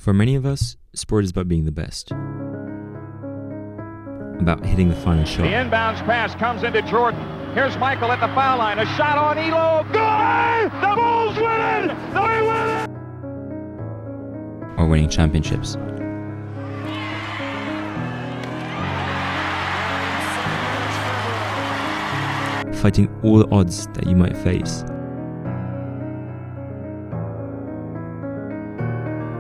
For many of us, sport is about being the best. About hitting the final shot. The inbounds pass comes into Jordan. Here's Michael at the foul line. A shot on Elo. Good! The Bulls win it! They win it! Or winning championships. Fighting all the odds that you might face.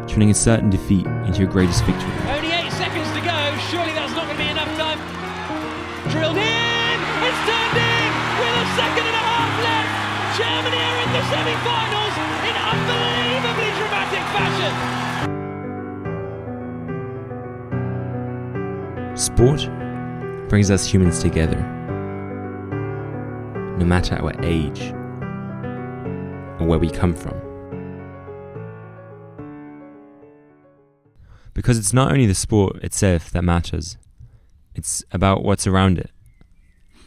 Turning a certain defeat into your greatest victory. Only 8 seconds to go. Surely that's not going to be enough time. Drilled in. It's turned in with a second and a half left. Germany are in the semi-finals in unbelievably dramatic fashion. Sport brings us humans together, no matter our age or where we come from. Because it's not only the sport itself that matters, it's about what's around it,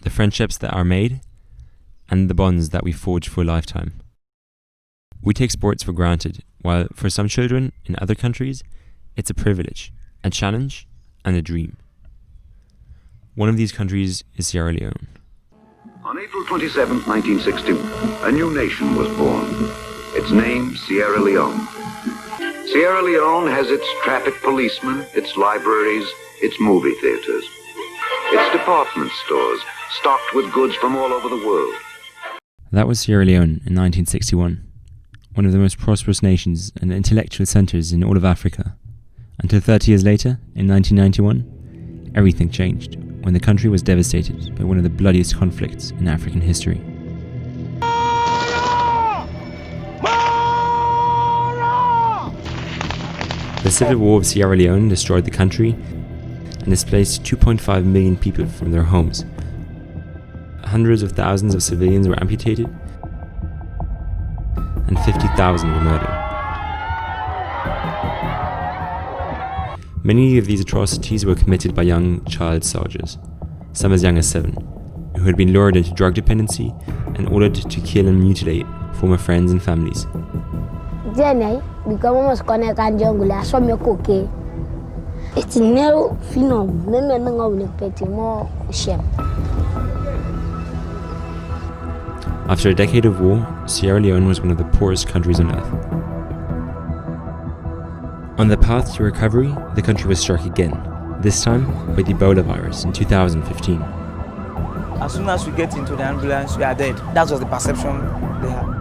the friendships that are made, and the bonds that we forge for a lifetime. We take sports for granted, while for some children in other countries, it's a privilege, a challenge, and a dream. One of these countries is Sierra Leone. On April 27, 1961, a new nation was born. Its name, Sierra Leone. Sierra Leone has its traffic policemen, its libraries, its movie theaters, its department stores, stocked with goods from all over the world. That was Sierra Leone in 1961, one of the most prosperous nations and intellectual centres in all of Africa. Until 30 years later, in 1991, everything changed when the country was devastated by one of the bloodiest conflicts in African history. The Civil War of Sierra Leone destroyed the country and displaced 2.5 million people from their homes. Hundreds of thousands of civilians were amputated and 50,000 were murdered. Many of these atrocities were committed by young child soldiers, some as young as 7, who had been lured into drug dependency and ordered to kill and mutilate former friends and families. It's narrow phenom, After a decade of war, Sierra Leone was one of the poorest countries on earth. On the path to recovery, the country was struck again, this time by the Ebola virus in 2015. As soon as we get into the ambulance, we are dead. That was the perception they had.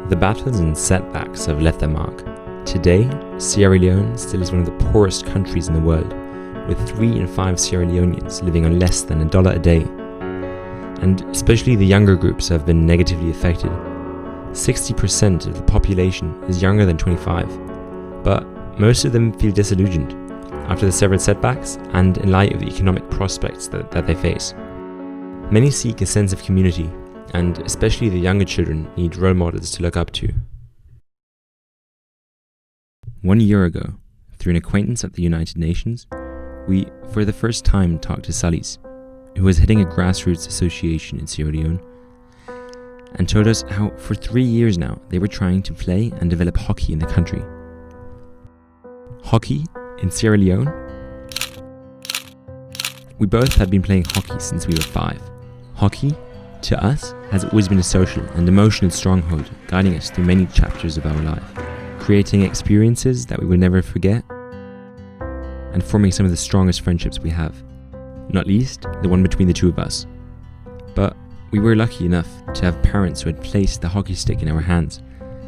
The battles and setbacks have left their mark. Today, Sierra Leone still is one of the poorest countries in the world, with 3 in 5 Sierra Leoneans living on less than $1 a day. And especially the younger groups have been negatively affected. 60% of the population is younger than 25, but most of them feel disillusioned after the several setbacks and in light of the economic prospects that they face. Many seek a sense of community, and especially the younger children need role models to look up to. 1 year ago, through an acquaintance at the United Nations, we, for the first time, talked to Salis, who was heading a grassroots association in Sierra Leone, and told us how for 3 years now they were trying to play and develop hockey in the country. Hockey in Sierra Leone? We both had been playing hockey since we were 5. Hockey, to us, has always been a social and emotional stronghold, guiding us through many chapters of our life, creating experiences that we will never forget, and forming some of the strongest friendships we have, not least the one between the two of us. But we were lucky enough to have parents who had placed the hockey stick in our hands,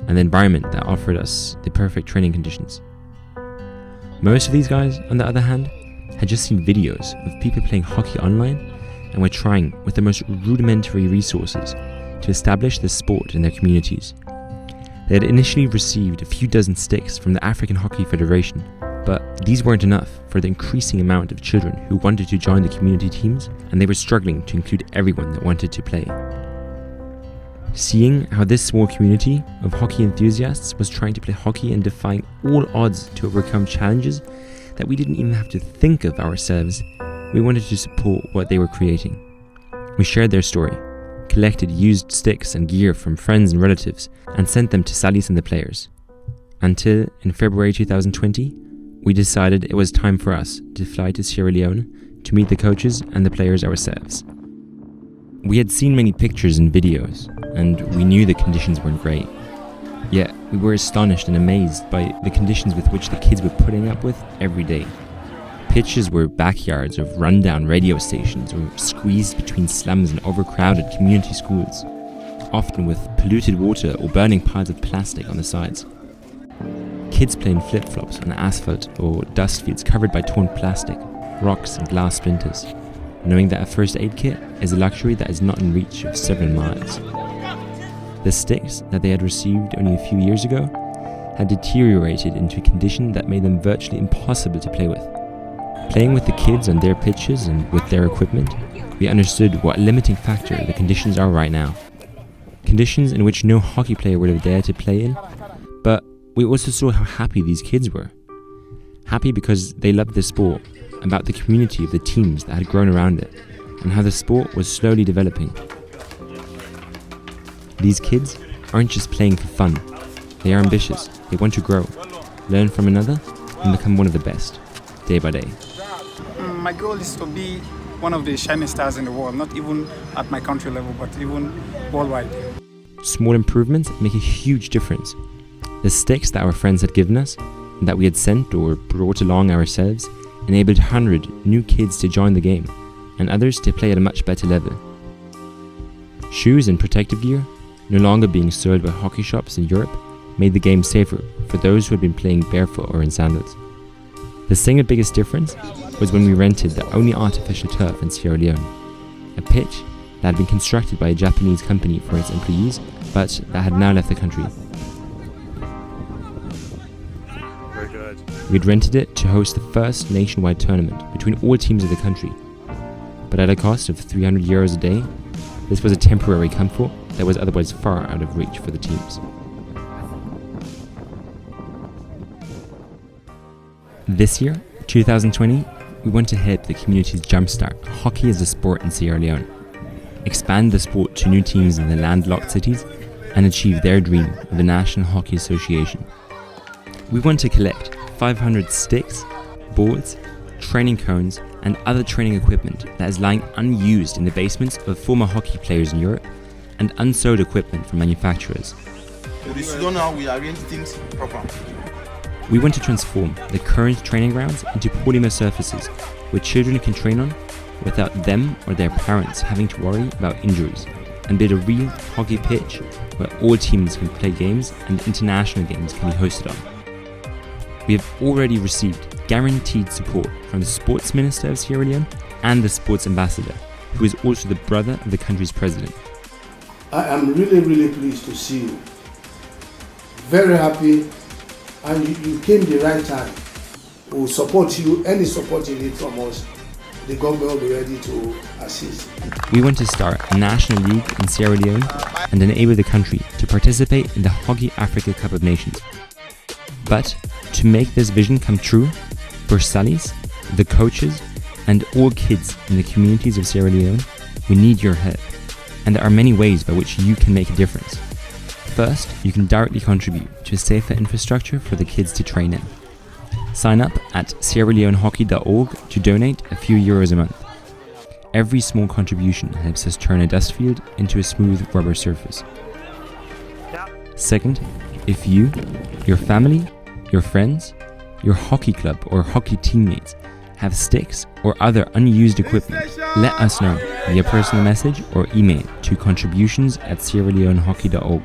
and the environment that offered us the perfect training conditions. Most of these guys, on the other hand, had just seen videos of people playing hockey online and were trying, with the most rudimentary resources, to establish the sport in their communities. They had initially received a few dozen sticks from the African Hockey Federation, but these weren't enough for the increasing amount of children who wanted to join the community teams, and they were struggling to include everyone that wanted to play. Seeing how this small community of hockey enthusiasts was trying to play hockey and defying all odds to overcome challenges that we didn't even have to think of ourselves, we wanted to support what they were creating. We shared their story, collected used sticks and gear from friends and relatives, and sent them to Salis and the players. Until, in February 2020, we decided it was time for us to fly to Sierra Leone to meet the coaches and the players ourselves. We had seen many pictures and videos, and we knew the conditions weren't great. Yet, we were astonished and amazed by the conditions with which the kids were putting up with every day. Pitches were backyards of rundown radio stations or squeezed between slums and overcrowded community schools, often with polluted water or burning piles of plastic on the sides. Kids playing flip-flops on asphalt or dust fields covered by torn plastic, rocks and glass splinters, knowing that a first aid kit is a luxury that is not in reach of several miles. The sticks that they had received only a few years ago had deteriorated into a condition that made them virtually impossible to play with. Playing with the kids on their pitches and with their equipment, we understood what a limiting factor the conditions are right now. Conditions in which no hockey player would have dared to play in, but we also saw how happy these kids were. Happy because they loved the sport, about the community of the teams that had grown around it, and how the sport was slowly developing. These kids aren't just playing for fun. They are ambitious, they want to grow, learn from another, and become one of the best, day by day. My goal is to be one of the shining stars in the world, not even at my country level, but even worldwide. Small improvements make a huge difference. The sticks that our friends had given us, and that we had sent or brought along ourselves, enabled 100 new kids to join the game, and others to play at a much better level. Shoes and protective gear, no longer being sold by hockey shops in Europe, made the game safer for those who had been playing barefoot or in sandals. The single biggest difference was when we rented the only artificial turf in Sierra Leone, a pitch that had been constructed by a Japanese company for its employees, but that had now left the country. Very good. We had rented it to host the first nationwide tournament between all teams of the country, but at a cost of €300 a day, this was a temporary comfort that was otherwise far out of reach for the teams. This year, 2020, we want to help the communities jumpstart hockey as a sport in Sierra Leone, expand the sport to new teams in the landlocked cities, and achieve their dream of a National Hockey Association. We want to collect 500 sticks, boards, training cones, and other training equipment that is lying unused in the basements of former hockey players in Europe, and unsold equipment from manufacturers. This is how we arrange things properly. We want to transform the current training grounds into polymer surfaces where children can train on without them or their parents having to worry about injuries, and build a real hockey pitch where all teams can play games and international games can be hosted on. We have already received guaranteed support from the Sports Minister of Sierra Leone and the Sports Ambassador, who is also the brother of the country's president. I am really pleased to see you. Very happy, and you came the right time. We will support you, any support you need from us. The government will be ready to assist. We want to start a national league in Sierra Leone and enable the country to participate in the Hockey Africa Cup of Nations. But to make this vision come true, for Salis, the coaches, and all kids in the communities of Sierra Leone, we need your help. And there are many ways by which you can make a difference. First, you can directly contribute to a safer infrastructure for the kids to train in. Sign up at sierraleonehockey.org to donate a few euros a month. Every small contribution helps us turn a dust field into a smooth rubber surface. Second, if you, your family, your friends, your hockey club or hockey teammates have sticks or other unused equipment, let us know via personal message or email to contributions@sierraleonehockey.org.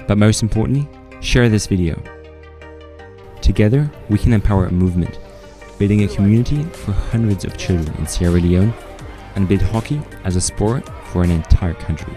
But most importantly, share this video. Together, we can empower a movement, building a community for hundreds of children in Sierra Leone, and build hockey as a sport for an entire country.